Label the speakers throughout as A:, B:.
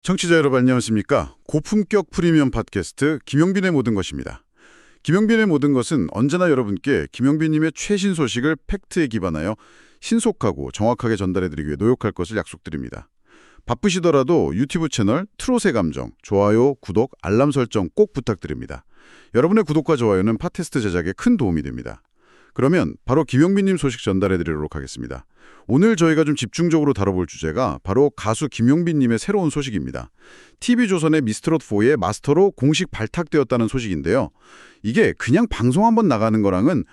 A: 청취자 여러분 안녕하십니까? 고품격 프리미엄 팟캐스트 김용빈의 모든 것입니다. 김용빈의 모든 것은 언제나 여러분께 김용빈님의 최신 소식을 팩트에 기반하여 신속하고 정확하게 전달해드리기 위해 노력할 것을 약속드립니다. 바쁘시더라도 유튜브 채널 트롯의 감정, 좋아요, 구독, 알람 설정 꼭 부탁드립니다. 여러분의 구독과 좋아요는 팟캐스트 제작에 큰 도움이 됩니다. 그러면 바로 김용빈님 소식 전달해드리도록 하겠습니다. 오늘 저희가 좀 집중적으로 다뤄볼 주제가 바로 가수 김용빈님의 새로운 소식입니다. TV조선의 미스트롯4의 마스터로 공식 발탁되었다는 소식인데요. 이게 그냥 방송 한번 나가는 거랑은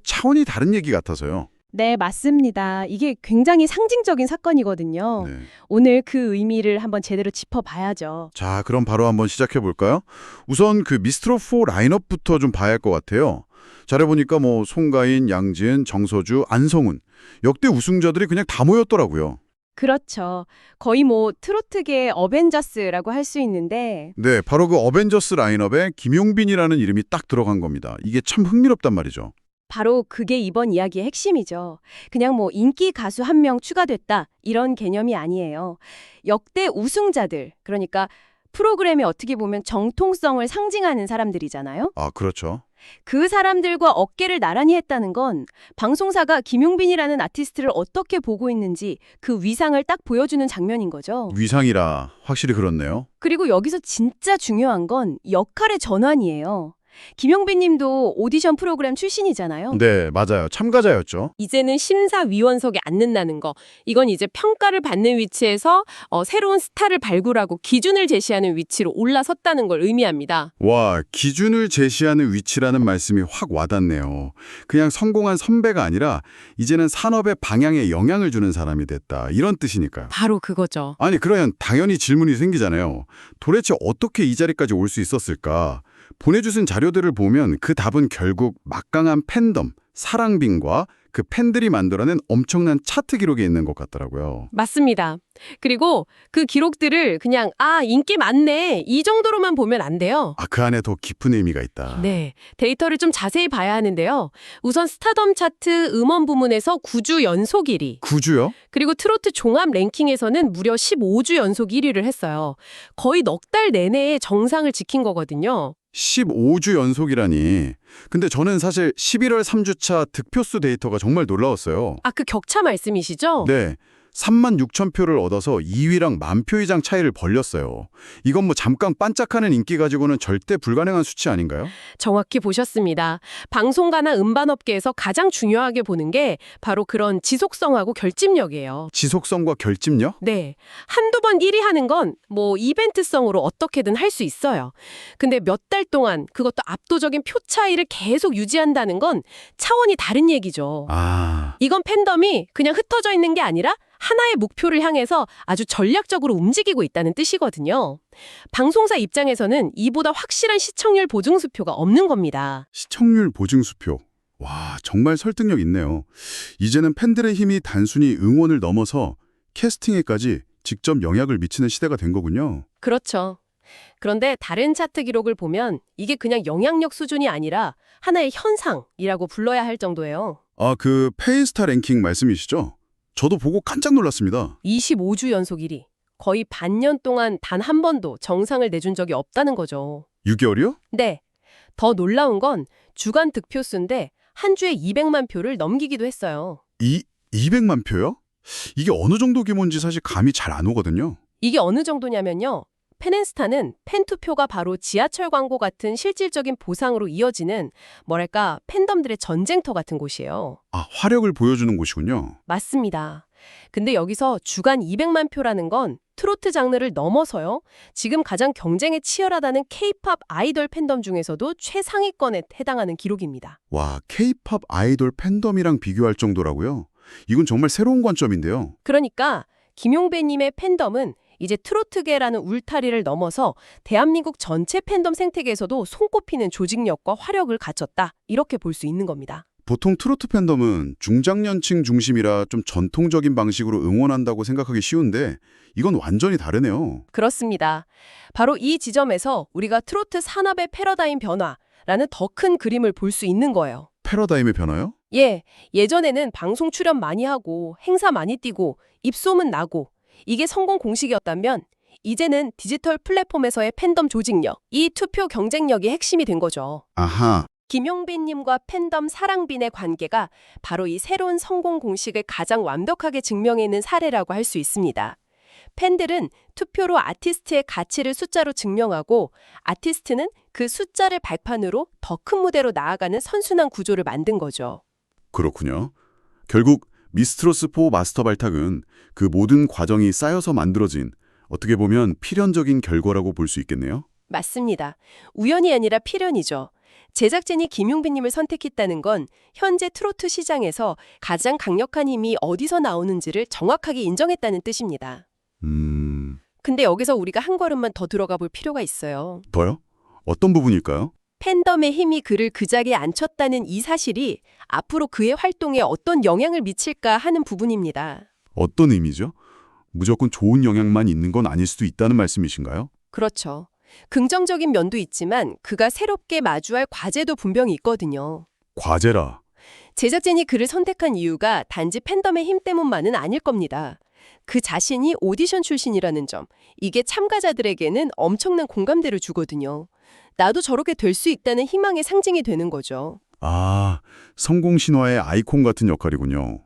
A: 차원이 다른 얘기 같아서요.
B: 네, 맞습니다. 이게 굉장히 상징적인 사건이거든요.
A: 네.
B: 오늘 그 의미를 한번 제대로 짚어봐야죠.
A: 자, 그럼 바로 한번 시작해볼까요? 우선 그 미스트롯4 라인업부터 좀 봐야 할 것 같아요. 잘해보니까 송가인, 양지은, 정서주, 안성훈 역대 우승자들이 그냥 다 모였더라고요.
B: 그렇죠. 거의 트로트계의 어벤져스라고 할 수 있는데
A: 네, 바로 그 어벤져스 라인업에 김용빈이라는 이름이 딱 들어간 겁니다. 이게 참 흥미롭단 말이죠.
B: 바로 그게 이번 이야기의 핵심이죠. 그냥 인기 가수 한 명 추가됐다 이런 개념이 아니에요. 역대 우승자들, 그러니까 프로그램에 어떻게 보면 정통성을 상징하는 사람들이잖아요.
A: 아, 그렇죠.
B: 그 사람들과 어깨를 나란히 했다는 건 방송사가 김용빈이라는 아티스트를 어떻게 보고 있는지 그 위상을 딱 보여주는 장면인 거죠.
A: 위상이라 확실히 그렇네요.
B: 그리고 여기서 진짜 중요한 건 역할의 전환이에요. 김용빈 님도 오디션 프로그램 출신이잖아요.
A: 네, 맞아요. 참가자였죠.
C: 이제는 심사위원석에 앉는다는 거. 이건 이제 평가를 받는 위치에서 새로운 스타를 발굴하고 기준을 제시하는 위치로 올라섰다는 걸 의미합니다.
A: 와, 기준을 제시하는 위치라는 말씀이 확 와닿네요. 그냥 성공한 선배가 아니라 이제는 산업의 방향에 영향을 주는 사람이 됐다. 이런 뜻이니까요.
C: 바로 그거죠.
A: 아니, 그러면 당연히 질문이 생기잖아요. 도대체 어떻게 이 자리까지 올 수 있었을까? 보내주신 자료들을 보면 그 답은 결국 막강한 팬덤, 사랑빈과 그 팬들이 만들어낸 엄청난 차트 기록에 있는 것 같더라고요.
C: 맞습니다. 그리고 그 기록들을 그냥 인기 많네 이 정도로만 보면 안 돼요.
A: 아, 그 안에 더 깊은 의미가 있다.
C: 네, 데이터를 좀 자세히 봐야 하는데요. 우선 스타덤 차트 음원 부문에서 9주 연속 1위.
A: 9주요?
C: 그리고 트로트 종합 랭킹에서는 무려 15주 연속 1위를 했어요. 거의 넉 달 내내의 정상을 지킨 거거든요.
A: 15주 연속이라니. 근데 저는 사실 11월 3주차 득표수 데이터가 정말 놀라웠어요.
C: 그 격차 말씀이시죠?
A: 네. 3만 6천 표를 얻어서 2위랑 10,000표 이상 차이를 벌렸어요. 이건 잠깐 반짝하는 인기 가지고는 절대 불가능한 수치 아닌가요?
C: 정확히 보셨습니다. 방송가나 음반업계에서 가장 중요하게 보는 게 바로 그런 지속성하고 결집력이에요.
A: 지속성과 결집력?
C: 네. 한두 번 1위 하는 건 이벤트성으로 어떻게든 할 수 있어요. 근데 몇 달 동안 그것도 압도적인 표 차이를 계속 유지한다는 건 차원이 다른 얘기죠. 이건 팬덤이 그냥 흩어져 있는 게 아니라 하나의 목표를 향해서 아주 전략적으로 움직이고 있다는 뜻이거든요. 방송사 입장에서는 이보다 확실한 시청률 보증수표가 없는 겁니다.
A: 시청률 보증수표. 와, 정말 설득력 있네요. 이제는 팬들의 힘이 단순히 응원을 넘어서 캐스팅에까지 직접 영향을 미치는 시대가 된 거군요.
C: 그렇죠. 그런데 다른 차트 기록을 보면 이게 그냥 영향력 수준이 아니라 하나의 현상이라고 불러야 할 정도예요.
A: 아, 그 페이스타 랭킹 말씀이시죠? 저도 보고 깜짝 놀랐습니다.
C: 25주 연속 1위. 거의 반년 동안 단 한 번도 정상을 내준 적이 없다는 거죠.
A: 6개월이요?
C: 네. 더 놀라운 건 주간 득표수인데 한 주에 200만 표를 넘기기도 했어요.
A: 200만 표요? 이게 어느 정도 규모인지 사실 감이 잘 안 오거든요.
C: 이게 어느 정도냐면요. 팬앤스타는 팬투표가 바로 지하철 광고 같은 실질적인 보상으로 이어지는 팬덤들의 전쟁터 같은 곳이에요.
A: 아, 화력을 보여주는 곳이군요.
C: 맞습니다. 근데 여기서 주간 200만 표라는 건 트로트 장르를 넘어서요. 지금 가장 경쟁에 치열하다는 K-팝 아이돌 팬덤 중에서도 최상위권에 해당하는 기록입니다.
A: 와, K-팝 아이돌 팬덤이랑 비교할 정도라고요? 이건 정말 새로운 관점인데요.
C: 그러니까 김용배님의 팬덤은 이제 트로트계라는 울타리를 넘어서 대한민국 전체 팬덤 생태계에서도 손꼽히는 조직력과 화력을 갖췄다. 이렇게 볼 수 있는 겁니다.
A: 보통 트로트 팬덤은 중장년층 중심이라 좀 전통적인 방식으로 응원한다고 생각하기 쉬운데 이건 완전히 다르네요.
C: 그렇습니다. 바로 이 지점에서 우리가 트로트 산업의 패러다임 변화라는 더 큰 그림을 볼 수 있는 거예요.
A: 패러다임의 변화요?
C: 예, 예전에는 방송 출연 많이 하고 행사 많이 뛰고 입소문 나고 이게 성공 공식이었다면 이제는 디지털 플랫폼에서의 팬덤 조직력, 이 투표 경쟁력이 핵심이 된 거죠.
A: 아하,
C: 김용빈님과 팬덤 사랑빈의 관계가 바로 이 새로운 성공 공식을 가장 완벽하게 증명해낸 사례라고 할 수 있습니다. 팬들은 투표로 아티스트의 가치를 숫자로 증명하고 아티스트는 그 숫자를 발판으로 더 큰 무대로 나아가는 선순환 구조를 만든 거죠.
A: 그렇군요. 결국 미스트로스4 마스터 발탁은 그 모든 과정이 쌓여서 만들어진 어떻게 보면 필연적인 결과라고 볼 수 있겠네요.
C: 맞습니다. 우연이 아니라 필연이죠. 제작진이 김용빈님을 선택했다는 건 현재 트로트 시장에서 가장 강력한 힘이 어디서 나오는지를 정확하게 인정했다는 뜻입니다. 근데 여기서 우리가 한 걸음만 더 들어가 볼 필요가 있어요.
A: 더요? 어떤 부분일까요?
C: 팬덤의 힘이 그를 그 자리에 앉혔다는 이 사실이 앞으로 그의 활동에 어떤 영향을 미칠까 하는 부분입니다.
A: 어떤 의미죠? 무조건 좋은 영향만 있는 건 아닐 수도 있다는 말씀이신가요?
C: 그렇죠. 긍정적인 면도 있지만 그가 새롭게 마주할 과제도 분명히 있거든요.
A: 과제라.
C: 제작진이 그를 선택한 이유가 단지 팬덤의 힘 때문만은 아닐 겁니다. 그 자신이 오디션 출신이라는 점, 이게 참가자들에게는 엄청난 공감대를 주거든요. 나도 저렇게 될 수 있다는 희망의 상징이 되는 거죠.
A: 아, 성공 신화의 아이콘 같은 역할이군요.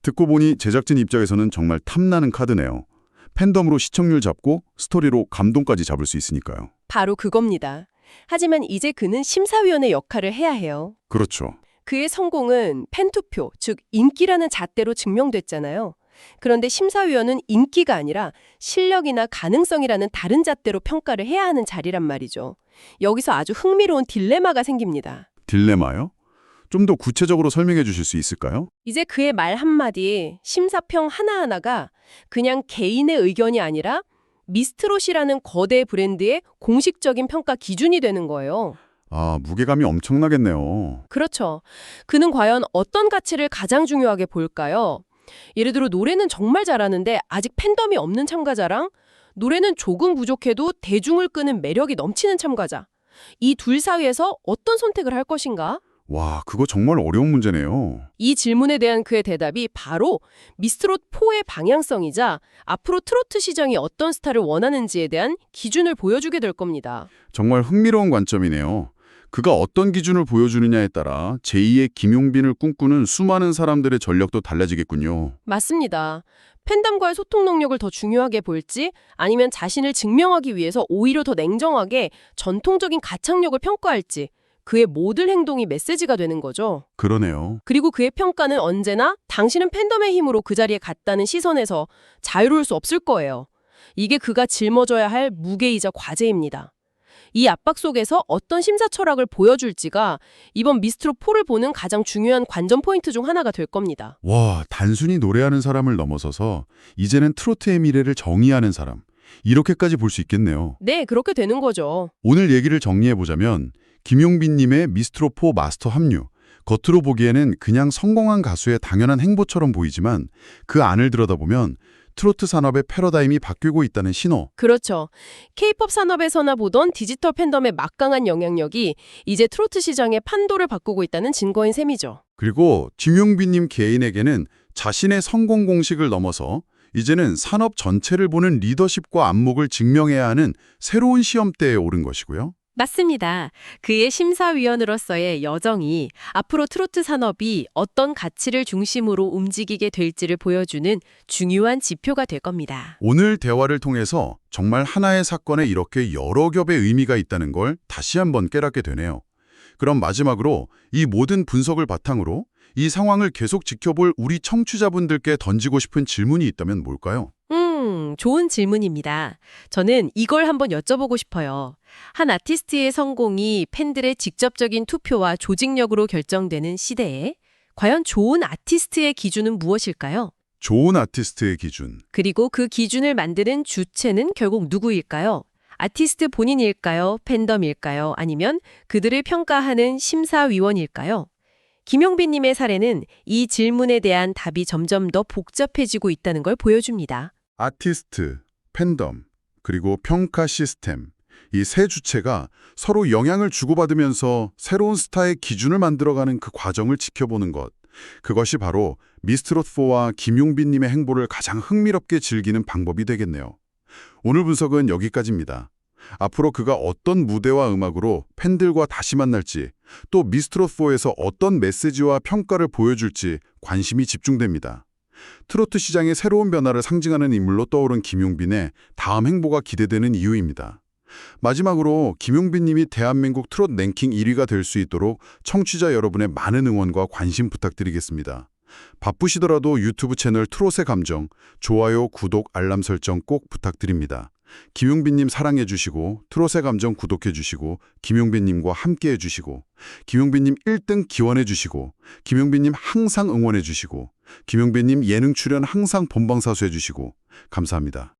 A: 듣고 보니 제작진 입장에서는 정말 탐나는 카드네요. 팬덤으로 시청률 잡고 스토리로 감동까지 잡을 수 있으니까요.
C: 바로 그겁니다. 하지만 이제 그는 심사위원의 역할을 해야 해요.
A: 그렇죠.
C: 그의 성공은 팬투표, 즉 인기라는 잣대로 증명됐잖아요. 그런데 심사위원은 인기가 아니라 실력이나 가능성이라는 다른 잣대로 평가를 해야 하는 자리란 말이죠. 여기서 아주 흥미로운 딜레마가 생깁니다.
A: 딜레마요? 좀 더 구체적으로 설명해 주실 수 있을까요?
C: 이제 그의 말 한마디, 심사평 하나하나가 그냥 개인의 의견이 아니라 미스트롯이라는 거대 브랜드의 공식적인 평가 기준이 되는 거예요.
A: 아, 무게감이 엄청나겠네요.
C: 그렇죠. 그는 과연 어떤 가치를 가장 중요하게 볼까요? 예를 들어 노래는 정말 잘하는데 아직 팬덤이 없는 참가자랑 노래는 조금 부족해도 대중을 끄는 매력이 넘치는 참가자. 이 둘 사이에서 어떤 선택을 할 것인가?
A: 와, 그거 정말 어려운 문제네요.
C: 이 질문에 대한 그의 대답이 바로 미스트롯4의 방향성이자 앞으로 트로트 시장이 어떤 스타를 원하는지에 대한 기준을 보여주게 될 겁니다.
A: 정말 흥미로운 관점이네요. 그가 어떤 기준을 보여주느냐에 따라 제2의 김용빈을 꿈꾸는 수많은 사람들의 전력도 달라지겠군요.
C: 맞습니다. 팬덤과의 소통 능력을 더 중요하게 볼지 아니면 자신을 증명하기 위해서 오히려 더 냉정하게 전통적인 가창력을 평가할지 그의 모든 행동이 메시지가 되는 거죠.
A: 그러네요.
C: 그리고 그의 평가는 언제나 당신은 팬덤의 힘으로 그 자리에 갔다는 시선에서 자유로울 수 없을 거예요. 이게 그가 짊어져야 할 무게이자 과제입니다. 이 압박 속에서 어떤 심사 철학을 보여줄지가 이번 미스트롯4를 보는 가장 중요한 관전 포인트 중 하나가 될 겁니다.
A: 와, 단순히 노래하는 사람을 넘어서서 이제는 트로트의 미래를 정의하는 사람. 이렇게까지 볼 수 있겠네요.
C: 네, 그렇게 되는 거죠.
A: 오늘 얘기를 정리해보자면 김용빈님의 미스트롯4 마스터 합류. 겉으로 보기에는 그냥 성공한 가수의 당연한 행보처럼 보이지만 그 안을 들여다보면 트로트 산업의 패러다임이 바뀌고 있다는 신호.
C: 그렇죠. K-팝 산업에서나 보던 디지털 팬덤의 막강한 영향력이 이제 트로트 시장의 판도를 바꾸고 있다는 증거인 셈이죠.
A: 그리고 김용빈님 개인에게는 자신의 성공 공식을 넘어서 이제는 산업 전체를 보는 리더십과 안목을 증명해야 하는 새로운 시험대에 오른 것이고요.
C: 맞습니다. 그의 심사위원으로서의 여정이 앞으로 트로트 산업이 어떤 가치를 중심으로 움직이게 될지를 보여주는 중요한 지표가 될 겁니다.
A: 오늘 대화를 통해서 정말 하나의 사건에 이렇게 여러 겹의 의미가 있다는 걸 다시 한번 깨닫게 되네요. 그럼 마지막으로 이 모든 분석을 바탕으로 이 상황을 계속 지켜볼 우리 청취자분들께 던지고 싶은 질문이 있다면 뭘까요?
C: 좋은 질문입니다. 저는 이걸 한번 여쭤보고 싶어요. 한 아티스트의 성공이 팬들의 직접적인 투표와 조직력으로 결정되는 시대에 과연 좋은 아티스트의 기준은 무엇일까요?
A: 좋은 아티스트의 기준.
C: 그리고 그 기준을 만드는 주체는 결국 누구일까요? 아티스트 본인일까요? 팬덤일까요? 아니면 그들을 평가하는 심사위원일까요? 김용빈님의 사례는 이 질문에 대한 답이 점점 더 복잡해지고 있다는 걸 보여줍니다.
A: 아티스트, 팬덤, 그리고 평가 시스템. 이 세 주체가 서로 영향을 주고받으면서 새로운 스타의 기준을 만들어가는 그 과정을 지켜보는 것. 그것이 바로 미스트롯4와 김용빈님의 행보를 가장 흥미롭게 즐기는 방법이 되겠네요. 오늘 분석은 여기까지입니다. 앞으로 그가 어떤 무대와 음악으로 팬들과 다시 만날지, 또 미스트롯4에서 어떤 메시지와 평가를 보여줄지 관심이 집중됩니다. 트로트 시장의 새로운 변화를 상징하는 인물로 떠오른 김용빈의 다음 행보가 기대되는 이유입니다. 마지막으로 김용빈 님이 대한민국 트롯 랭킹 1위가 될 수 있도록 청취자 여러분의 많은 응원과 관심 부탁드리겠습니다. 바쁘시더라도 유튜브 채널 트롯의 감정, 좋아요, 구독, 알람 설정 꼭 부탁드립니다. 김용빈님 사랑해 주시고 트롯의 감정 구독해 주시고 김용빈님과 함께 해주시고 김용빈님 1등 기원해 주시고 김용빈님 항상 응원해 주시고 김용빈님 예능 출연 항상 본방사수 해주시고 감사합니다.